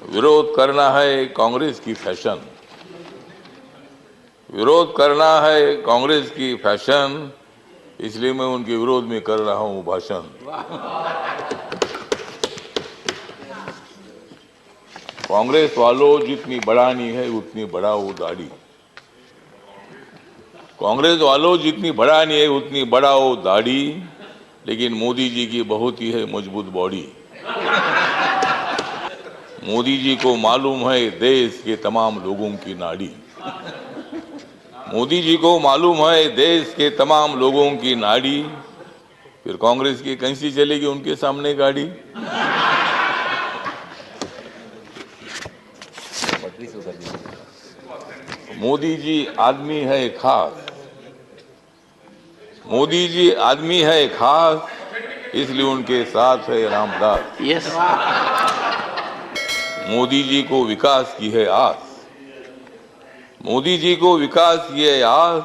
विरोध करना है कांग्रेस की फैशन, विरोध करना है कांग्रेस की फैशन, इसलिए मैं उनके विरोध में कर रहा हूं भाषण। कांग्रेस वालों, जितनी बढ़ानी है उतनी बढ़ाओ दाढ़ी। कांग्रेस वालों, जितनी बढ़ानी है उतनी बढ़ाओ दाढ़ी, लेकिन मोदी जी की बहुत ही है मजबूत बॉडी। मोदी जी को मालूम है देश के तमाम लोगों की नाड़ी। मोदी जी को मालूम है देश के तमाम लोगों की नाड़ी, फिर कांग्रेस की कैसी चलेगी उनके सामने गाड़ी। मोदी जी आदमी है खास, मोदी जी आदमी है खास, इसलिए उनके साथ है रामदास। यस। मोदी जी को विकास की है आस, मोदी जी को विकास की है आस,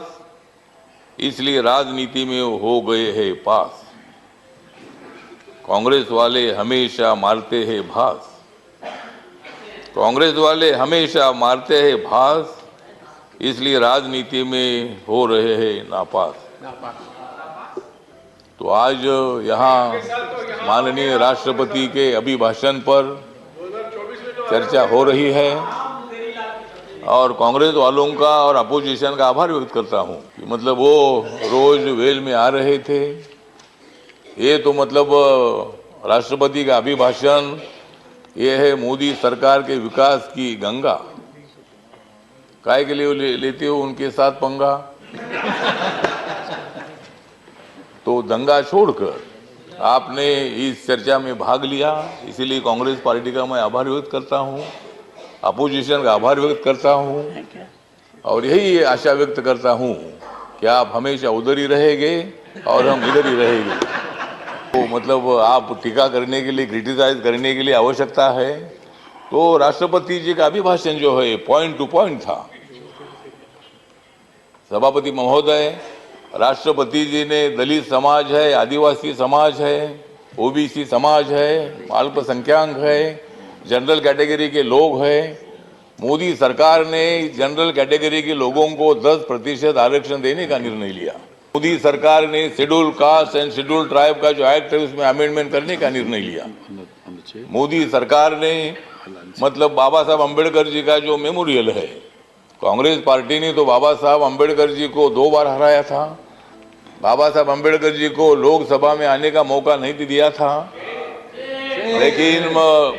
इसलिए राजनीति में हो गए हैं पास। कांग्रेस वाले हमेशा मारते हैं भास, कांग्रेस वाले हमेशा मारते हैं भास, इसलिए राजनीति में हो रहे हैं नापास। तो आज यहाँ माननीय राष्ट्रपति के अभिभाषण पर चर्चा हो रही है और कांग्रेस वालों का और अपोजिशन का आभार व्यक्त करता हूँ कि मतलब वो रोज वेल में आ रहे थे। ये तो मतलब राष्ट्रपति का अभिभाषण ये है मोदी सरकार के विकास की गंगा। काय के लिए लेते हो उनके साथ पंगा? तो दंगा छोड़कर आपने इस चर्चा में भाग लिया, इसीलिए कांग्रेस पार्टी का मैं आभार व्यक्त करता हूँ, अपोजिशन का आभार व्यक्त करता हूँ और यही आशा व्यक्त करता हूँ कि आप हमेशा उधर ही रहेंगे और हम इधर ही रहेंगे। तो मतलब आप टीका करने के लिए, क्रिटिसाइज करने के लिए आवश्यकता है तो राष्ट्रपति जी का अभिभाषण जो है पॉइंट टू पॉइंट था। सभापति महोदय, राष्ट्रपति जी ने दलित समाज है, आदिवासी समाज है, ओबीसी समाज है, अल्पसंख्यक है, जनरल कैटेगरी के लोग हैं। मोदी सरकार ने जनरल कैटेगरी के लोगों को 10% आरक्षण देने का निर्णय लिया। मोदी सरकार ने schedule caste and schedule tribe का जो एक्ट है उसमें अमेंडमेंट करने का निर्णय लिया। मोदी सरकार ने मतलब बाबा साहब अम्बेडकर जी का जो मेमोरियल है, कांग्रेस पार्टी ने तो बाबा साहब अम्बेडकर जी को 2 बार हराया था। बाबा साहब अम्बेडकर जी को लोकसभा में आने का मौका नहीं दिया था, लेकिन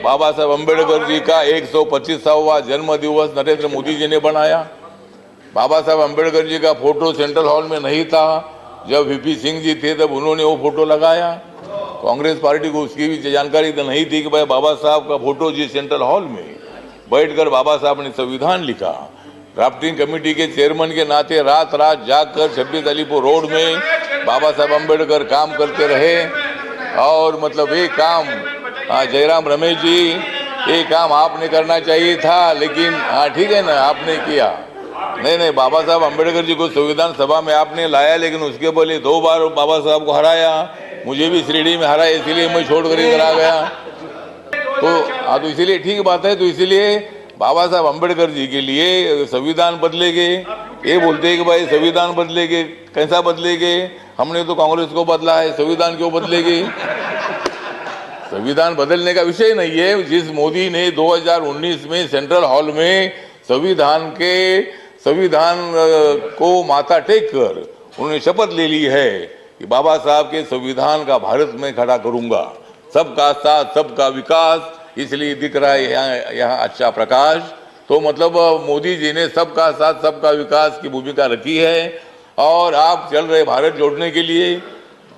बाबा साहब अम्बेडकर जी का 125वां जन्म दिवस नरेंद्र मोदी जी ने बनाया। बाबा साहब अम्बेडकर जी का फोटो सेंट्रल हॉल में नहीं था, जब वीपी सिंह जी थे तब उन्होंने वो फोटो लगाया। कांग्रेस पार्टी को उसकी भी जानकारी तो नहीं थी कि भाई बाबा साहब का फोटो जी सेंट्रल हॉल में बैठकर बाबा साहब ने संविधान लिखा। ड्राफ्टिंग कमेटी के चेयरमैन के नाते रात रात जाकर 26 अलीपुर रोड में बाबा साहब अम्बेडकर काम करते रहे और मतलब ये काम जयराम रमेश जी, ये काम आपने करना चाहिए था, लेकिन हाँ ठीक है ना, आपने किया नहीं, बाबा साहब अम्बेडकर जी को संविधान सभा में आपने लाया, लेकिन उसके पहले 2 बार बाबा साहब को हराया। मुझे भी शिरडी में हराया, इसीलिए मैं छोड़कर इधर आ गया। तो हाँ, तो इसीलिए ठीक बात है। तो इसीलिए बाबा साहब अम्बेडकर जी के लिए संविधान बदलेंगे, ये बोलते हैं कि भाई संविधान बदलेंगे, कैसा बदलेंगे? हमने तो कांग्रेस को बदला है, संविधान क्यों बदलेगी? संविधान बदलने का विषय नहीं है। जिस मोदी ने 2019 में सेंट्रल हॉल में संविधान को माथा टेक कर उन्होंने शपथ ले ली है कि बाबा साहब के संविधान का भारत में खड़ा करूंगा, सबका साथ सबका विकास, इसलिए दिख रहा है यहाँ अच्छा प्रकाश। तो मतलब मोदी जी ने सबका साथ सबका विकास की भूमिका रखी है और आप चल रहे भारत जोड़ने के लिए।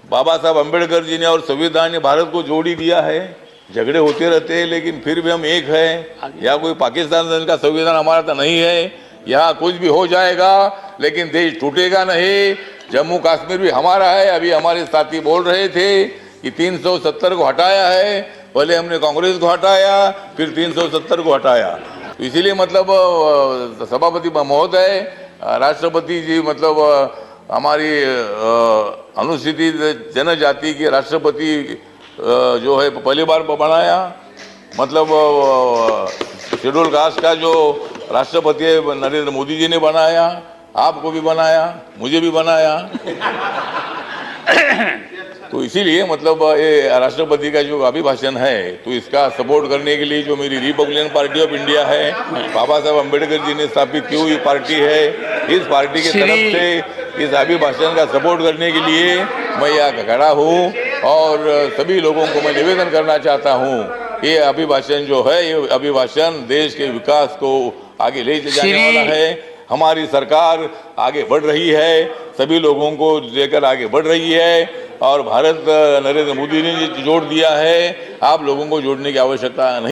बाबा साहब अम्बेडकर जी ने और संविधान ने भारत को जोड़ ही दिया है। झगड़े होते रहते हैं लेकिन फिर भी हम एक हैं। या कोई पाकिस्तान का संविधान हमारा तो नहीं है, यहाँ कुछ भी हो जाएगा लेकिन देश टूटेगा नहीं। जम्मू कश्मीर भी हमारा है। अभी हमारे साथी बोल रहे थे कि 370 को हटाया है, पहले हमने कांग्रेस को हटाया, फिर 370 को हटाया। तो इसीलिए मतलब सभापति महोदय, राष्ट्रपति जी मतलब हमारी अनुसूचित जनजाति के राष्ट्रपति जो है पहली बार बनाया, मतलब शेड्यूल कास्ट का जो राष्ट्रपति नरेंद्र मोदी जी ने बनाया, आपको भी बनाया, मुझे भी बनाया। तो इसीलिए मतलब ये राष्ट्रपति का जो अभिभाषण है, तो इसका सपोर्ट करने के लिए जो मेरी रिपब्लिकन पार्टी ऑफ इंडिया है, बाबा साहब अम्बेडकर जी ने स्थापित की हुई पार्टी है, इस पार्टी की तरफ से इस अभिभाषण का सपोर्ट करने के लिए मैं यहाँ खड़ा हूँ। और सभी लोगों को मैं निवेदन करना चाहता हूँ, ये अभिभाषण जो है, ये अभिभाषण देश के विकास को आगे ले जाने वाला है। हमारी सरकार आगे बढ़ रही है, सभी लोगों को लेकर आगे बढ़ रही है, और भारत नरेंद्र मोदी ने जोड़ दिया है, आप लोगों को जोड़ने की आवश्यकता नहीं।